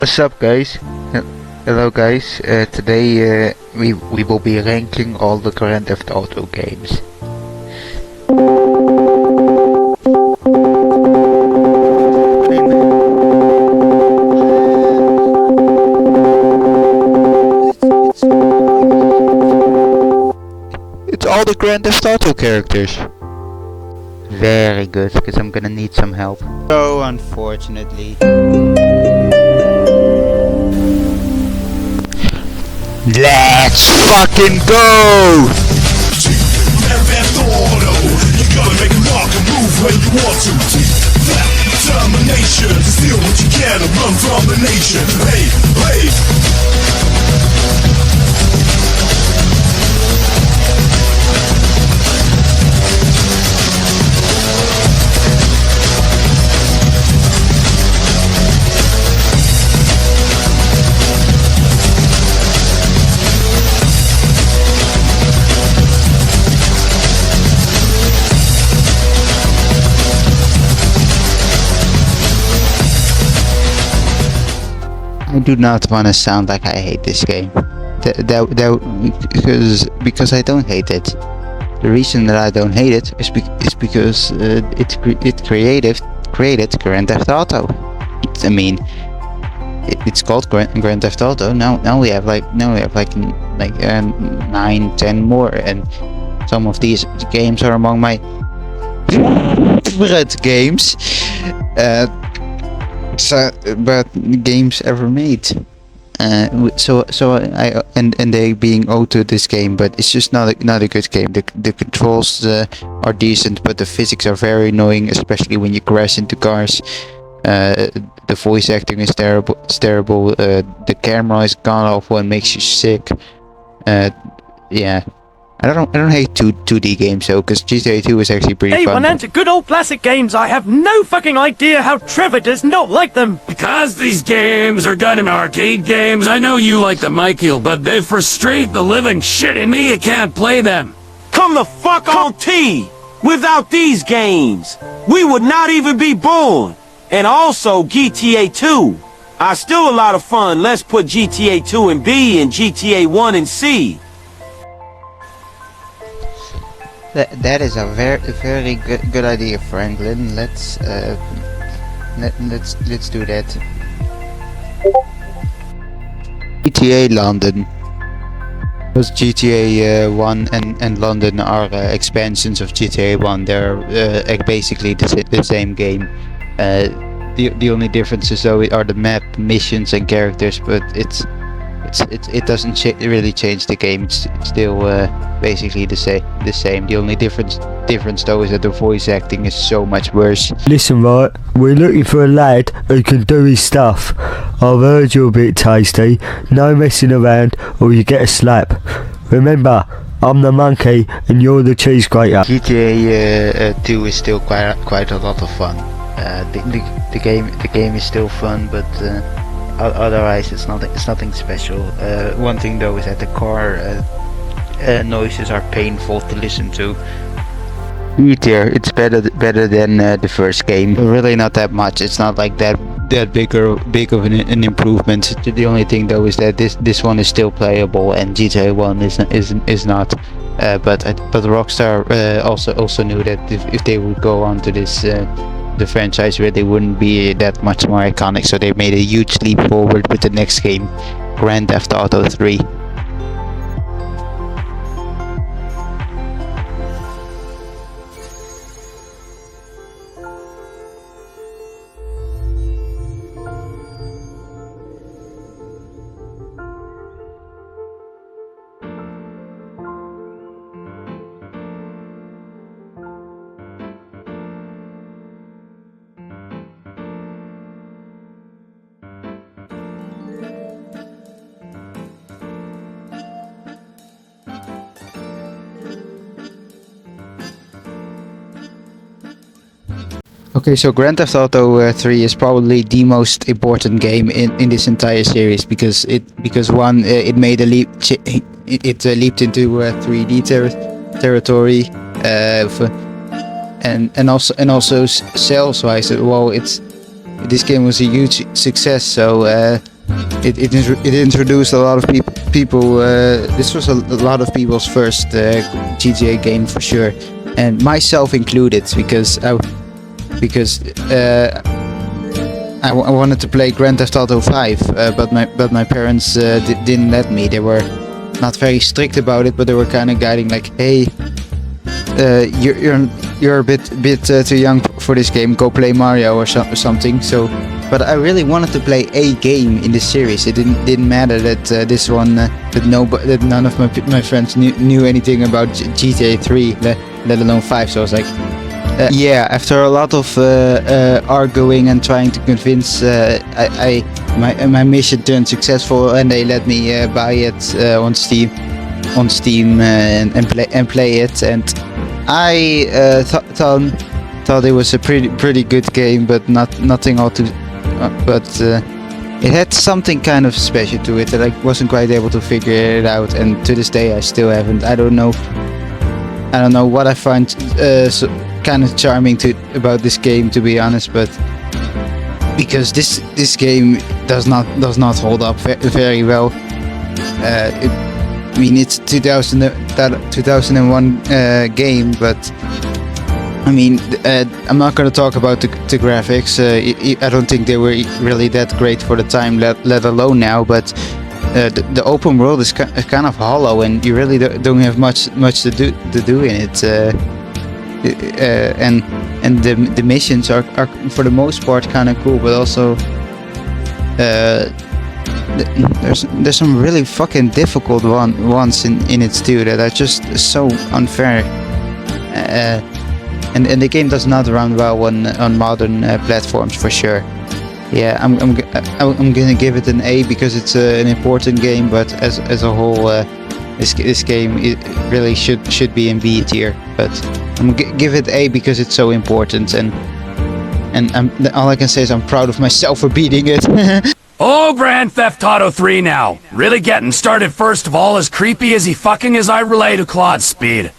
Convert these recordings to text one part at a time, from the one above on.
What's up, guys? Hello, guys. Today we will be ranking all the Grand Theft Auto games. It's all the Grand Theft Auto characters. Very good, because I'm gonna need some help. So, unfortunately. Let's fucking go! Grand Theft Auto, you gotta make a mark and move when you want to. That determination to steal what you can and run from the nation. Hey, hey. I do not want to sound like I hate this game. Because I don't hate it. The reason that I don't hate it is because it created Grand Theft Auto. It's called Grand Theft Auto. Now we have like 9-10 more, and some of these games are among my favorite games. But games ever made. So they being owed to this game, but it's just not a good game. The controls are decent, but the physics are very annoying, especially when you crash into cars. The voice acting is terrible. The camera is gone awful and makes you sick. Yeah. I don't hate 2D games though, because GTA 2 is actually pretty fun. Hey, when to good old classic games, I have no fucking idea how Trevor does not like them. Because these games are goddamn arcade games, I know you like them, Michael, but they frustrate the living shit in me. You can't play them. Come the fuck on T! Without these games, we would not even be born. And also GTA 2 are still a lot of fun. Let's put GTA 2 and B and GTA 1 and C. That is a very good idea, Franklin. Let's do that. GTA London. Because GTA 1 and London are expansions of GTA 1. They're basically the same game. The only differences though are the map, missions, and characters, but it doesn't really change the game. It's still basically the same. The only difference though is that the voice acting is so much worse. Listen, right, we're looking for a lad who can do his stuff. I've heard you're a bit tasty. No messing around or you get a slap. Remember, I'm the monkey and you're the cheese grater. GTA 2 is still quite a lot of fun. The game is still fun, but otherwise it's nothing special. One thing though is that the car noises are painful to listen to. It's better than the first game. Really not that much. It's not like that big of an improvement. The only thing though is that this one is still playable and GTA 1 is not. But Rockstar also knew that if they would go on to this the franchise, where they wouldn't be that much more iconic, so they made a huge leap forward with the next game, Grand Theft Auto 3. Okay, so Grand Theft Auto 3 is probably the most important game in this entire series because one, it made a leap. It leaped into 3D territory, and also sales wise, well, this game was a huge success. So it introduced a lot of people. This was a lot of people's first GTA game for sure, and myself included, because I wanted to play Grand Theft Auto 5, but my parents didn't let me. They were not very strict about it, but they were kind of guiding, like, hey, you're a bit too young for this game. Go play Mario or something. So, but I really wanted to play a game in this series. It didn't matter that this one that none of my friends knew anything about GTA 3, let alone 5. So I was like, yeah. After a lot of arguing and trying to convince, my mission turned successful, and they let me buy it on Steam, and play it. And I thought it was a pretty good game, but nothing all too. But it had something kind of special to it that I wasn't quite able to figure it out, and to this day I still haven't. I don't know what I find kind of charming about this game, to be honest, but because this game does not hold up very well. I mean, it's 2001 game, but I mean, I'm not going to talk about the graphics. I don't think they were really that great for the time, let alone now. But the open world is kind of hollow, and you really don't have much to do in it. And the missions are for the most part kind of cool, but also there's some really fucking difficult ones in it too that are just so unfair. And the game does not run well on modern platforms, for sure. Yeah, I'm gonna give it an A because it's an important game, but as a whole, this game it really should be in B tier. But I'm gonna give it A because it's so important, and all I can say is I'm proud of myself for beating it. Oh, Grand Theft Auto 3 now. Really getting started first of all. As creepy as he fucking is, I relate to Claude's speed.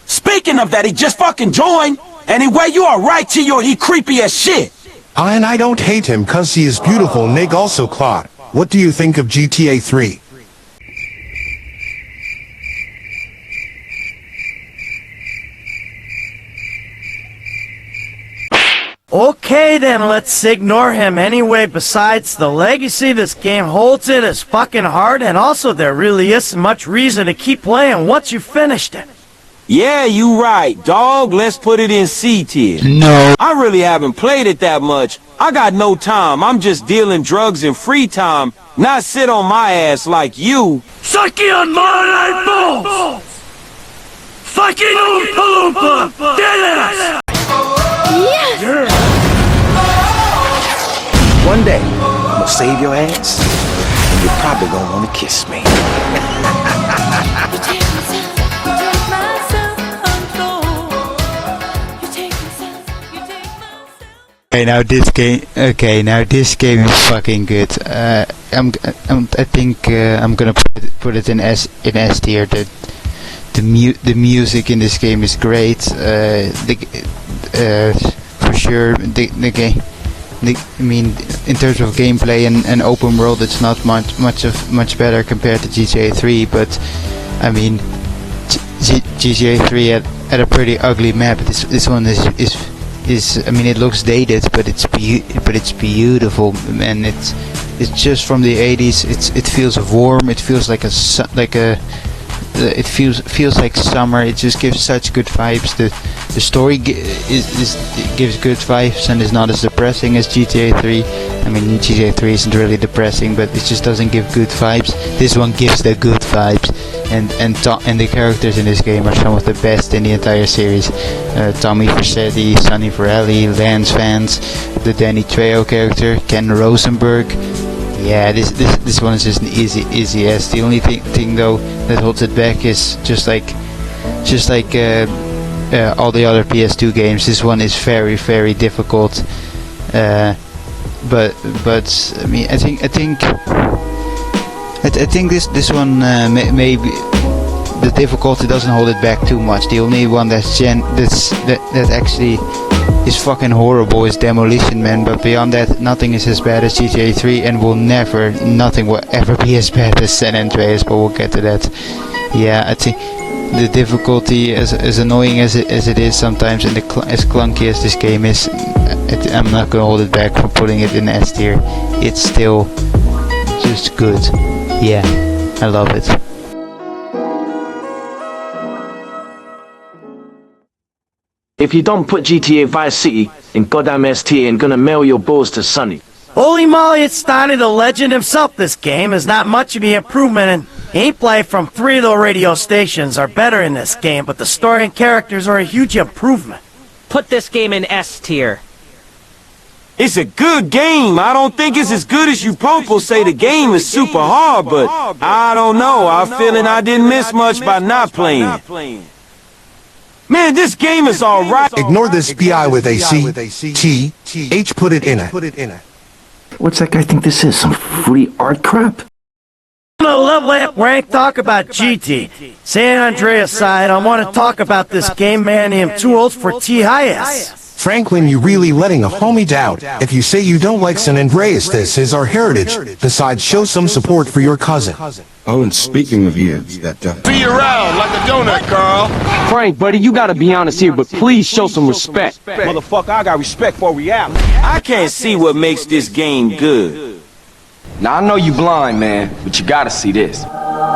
Speaking of that, he just fucking joined. Anyway, you are right, Tio. He creepy as shit. And I don't hate him cause he is beautiful, Nick. Also, Claude, what do you think of GTA 3? Okay then, let's ignore him anyway. Besides, the legacy this game holds it is fucking hard, and also there really isn't much reason to keep playing once you finished it. Yeah, you right, dog. Let's put it in C tier. No. I really haven't played it that much. I got no time. I'm just dealing drugs in free time, not sit on my ass like you. Sucky on my balls! Fucking Oompa Loompa! Deadass! One day, I'm gonna save your ass, and you're probably gonna wanna kiss me. Okay, now this game is fucking good. I think I'm gonna put it in S tier. The music in this game is great. For sure, the game. I mean, in terms of gameplay and open world, it's not much better compared to GTA 3. But I mean, GTA 3 had a pretty ugly map. This one is I mean, it looks dated, but it's beautiful, and it's just from the 80s. It feels warm. It feels like it feels like summer. It just gives such good vibes. The story gives good vibes and is not as depressing as GTA 3. I mean, GTA 3 isn't really depressing, but it just doesn't give good vibes. This one gives the good vibes, and the characters in this game are some of the best in the entire series. Tommy Vercetti, Sonny Forelli, Lance Vance, the Danny Trejo character, Ken Rosenberg. Yeah, this one is just an easy as. The only thing though that holds it back is just like all the other PS2 games. This one is very difficult. But I mean, I think this one maybe the difficulty doesn't hold it back too much. The only one that actually is fucking horrible, is Demolition Man, but beyond that, nothing is as bad as GTA 3, and nothing will ever be as bad as San Andreas, but we'll get to that. Yeah, I think the difficulty, as annoying as it is sometimes, and as clunky as this game is, I'm not gonna hold it back from putting it in S tier. It's still just good. Yeah, I love it. If you don't put GTA Vice City in goddamn S tier, I'm gonna mail your balls to Sonny. Holy moly, it's Donnie the legend himself. This game is not much of an improvement, and gameplay from 3 of the radio stations are better in this game, but the story and characters are a huge improvement. Put this game in S tier. It's a good game. I don't think it's as good as you popo say the game is super hard, but I don't know. I'm feeling I didn't miss much by not playing. Man, this game is alright. Ignore this BI with a C, T, H, put it in it. What's that guy think this is? Some free art crap? On a level up rank talk about GT. San Andreas side, I want to talk about this game, man. I'm too old for T-Highest. Franklin, you really letting a homie down. If you say you don't like San Andreas, this is our heritage. Besides, show some support for your cousin. Oh, and speaking of you, that Be around like a donut, Carl. Frank, buddy, you gotta be honest here, but please show some respect. Motherfucker, I got respect for reality. I can't see what makes this game good. Now, I know you blind, man, but you gotta see this.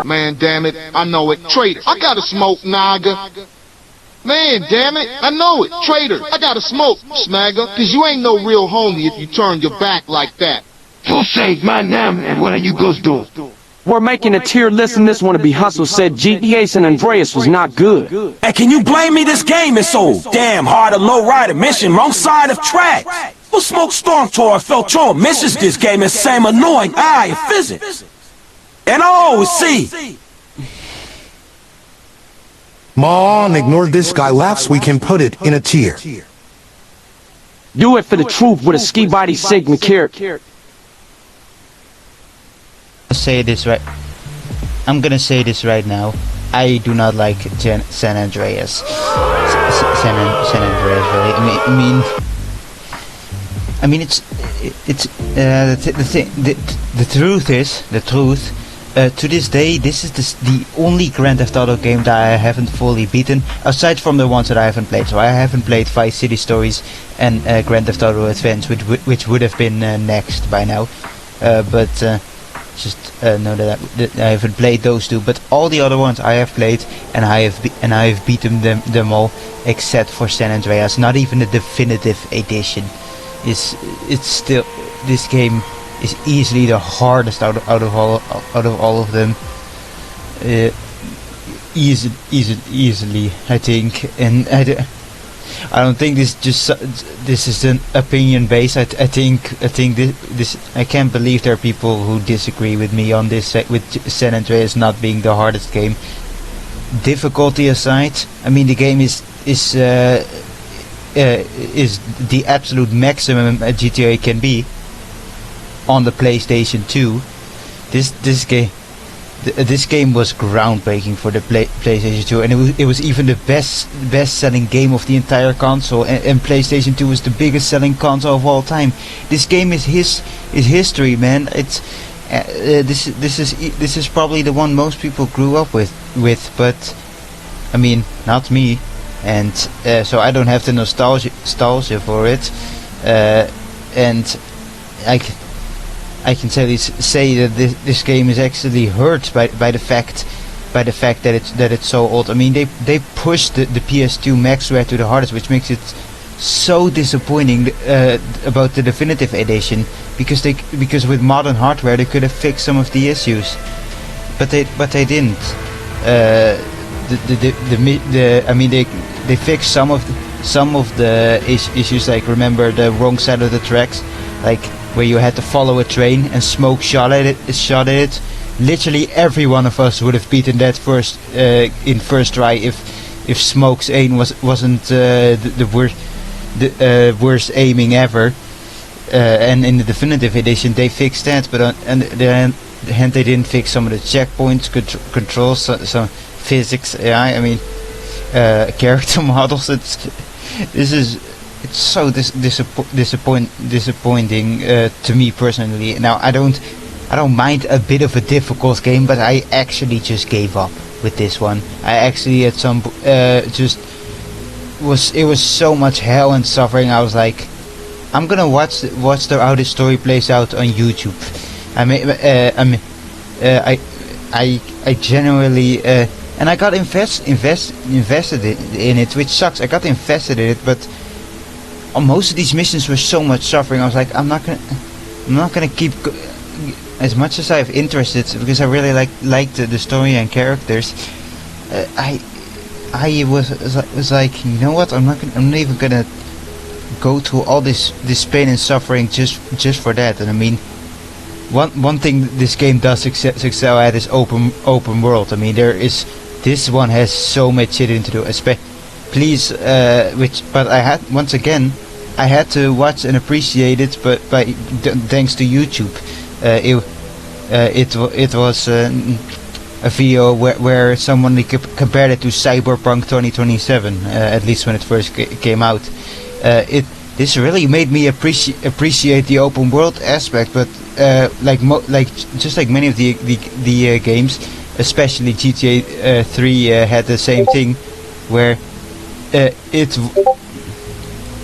Man, damn it, I know it. Traitor, I gotta smoke, Naga. Man, damn it, I know it. Traitor, I gotta smoke, Snagger, cause you ain't no real homie if you turn your back like that. So say my name and what are you gonna do? We're making a tier list and this one to be hustle said GTA San Andreas was not good. Hey, can you blame me? This game is so damn hard. A low rider mission, wrong side of tracks. Well, Smoke Storm Tour felt your missions this game is same annoying eye of physics. And I always see. Mon, ignore this guy laughs, we can put it in a tier. Do it for the truth with a ski body Sigma character. I'm gonna say this right now. I do not like San Andreas. San Andreas, really. I mean, it's the truth is to this day, this is the only Grand Theft Auto game that I haven't fully beaten, aside from the ones that I haven't played. So I haven't played Vice City Stories and Grand Theft Auto Advance, which would have been next by now. Just know that I haven't played those two, but all the other ones I have played, and I have beaten them all except for San Andreas. Not even the definitive edition. It's still, this game is easily the hardest out of all of them. Easily, I think, and I don't think this is an opinion based. I think this I can't believe there are people who disagree with me on this, with San Andreas not being the hardest game. Difficulty aside, I mean, the game is the absolute maximum a GTA can be on the PlayStation 2. This game was groundbreaking for the PlayStation 2, and it was even the best selling game of the entire console, and PlayStation 2 was the biggest selling console of all time. This game is history, man. It's this is probably the one most people grew up with, but I mean, not me, and so I don't have the nostalgia for it, and I can say that this game is actually hurt by the fact that it's so old. I mean, they pushed the PS2 Maxware to the hardest, which makes it so disappointing about the definitive edition, because with modern hardware they could have fixed some of the issues, but they didn't. I mean, they fixed some of the issues, like, remember the wrong side of the tracks, like where you had to follow a train and Smoke shot at it. Literally every one of us would have beaten that in first try if Smoke's aim wasn't the worst aiming ever. And in the definitive edition they fixed that, but on the other hand they didn't fix some of the checkpoints, controls, some physics. Yeah, I mean, character models. it's so disappointing to me personally. Now I don't mind a bit of a difficult game, but I actually just gave up with this one. I actually at some it was so much hell and suffering. I was like, I'm gonna watch how this story plays out on YouTube. I genuinely and I got invested in it, which sucks. I got invested in it, but on most of these missions were so much suffering. I was like, I'm not gonna keep as much as I have interested, because I really liked the story and characters. I was like, you know what? I'm not even gonna go through all this pain and suffering just for that. And I mean, one thing this game does excel at is open world. I mean, this one has so much shit to do. But I had to watch and appreciate it, but thanks to YouTube. It was a video where someone compared it to Cyberpunk 2027, at least when it first came out. This really made me appreciate the open world aspect, but just like many of the games, especially GTA 3 had the same thing, where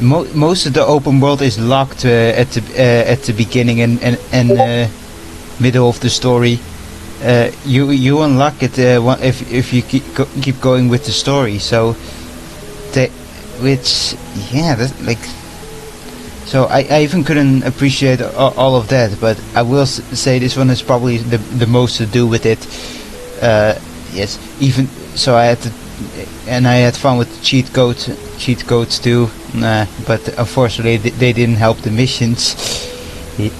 most of the open world is locked at the beginning and middle of the story. You unlock it if you keep going with the story. So I even couldn't appreciate all of that. But I will say this one is probably the most to do with it. Yes, even so, I had fun with cheat codes too. But unfortunately, they didn't help the missions. It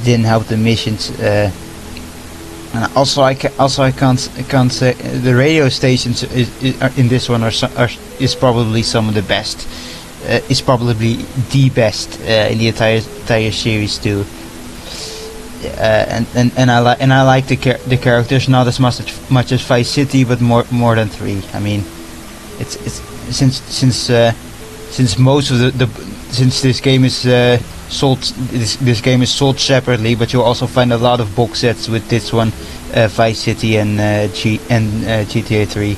didn't help the missions. And also I can't say the radio stations in this one is probably some of the best. Is probably the best in the entire series too. And I like the characters, not as much as Vice City, but more than 3. I mean, it's since most of since this game is sold, this game is sold separately, but you'll also find a lot of box sets with this one, Vice City and GTA 3.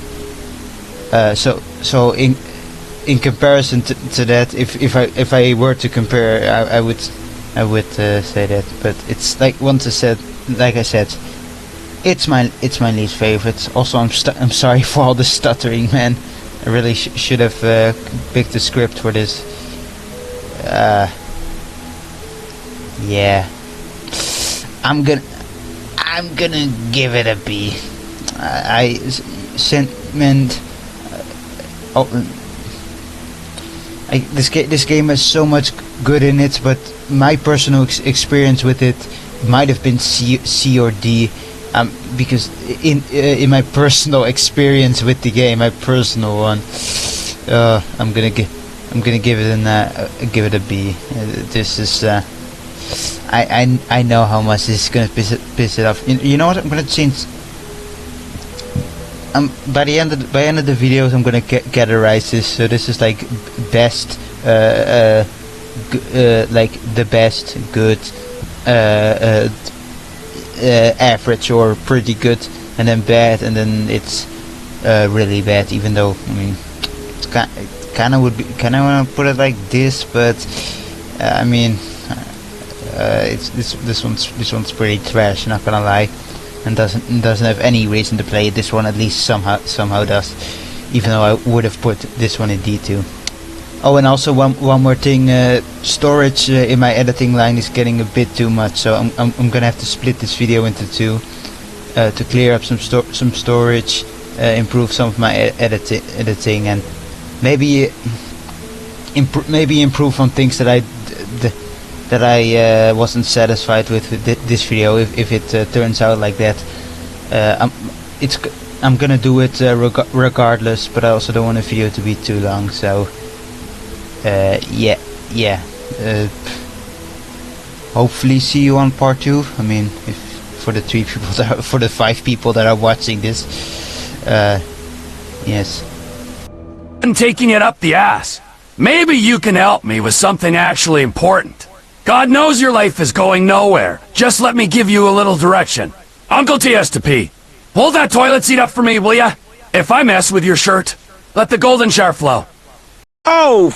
So in comparison to that, if I were to compare, I would say that. But it's like I said, it's my least favorite. Also, I'm sorry for all the stuttering, man. I really should have picked the script for this. Yeah, I'm gonna give it a B. This game has so much good in it, but my personal experience with it might have been C or D. Because in my personal experience with the game, my personal one, I'm gonna give it a B. This is I know how much this is gonna piss it off. You know what? I'm gonna change. By the end of the videos, I'm gonna categorize this. So this is like best, like the best, good, average or pretty good, and then bad, and then it's really bad. Even though I mean, it's kind of want to put it like this, but I mean, it's this one's pretty trash. Not gonna lie. And doesn't have any reason to play it. This one at least somehow does, even though I would have put this one in D2. Oh, and also one more thing, storage in my editing line is getting a bit too much, so I'm gonna have to split this video into 2 to clear up some storage, improve some of my editing, and maybe improve on things that I wasn't satisfied with this video. If it turns out like that, I'm gonna do it regardless. But I also don't want the video to be too long. So yeah. Hopefully see you on part 2. I mean, if for the 5 people that are watching this, yes. And taking it up the ass. Maybe you can help me with something actually important. God knows your life is going nowhere. Just let me give you a little direction. Uncle T has to pee. Hold that toilet seat up for me, will ya? If I mess with your shirt, let the golden shower flow. Oh,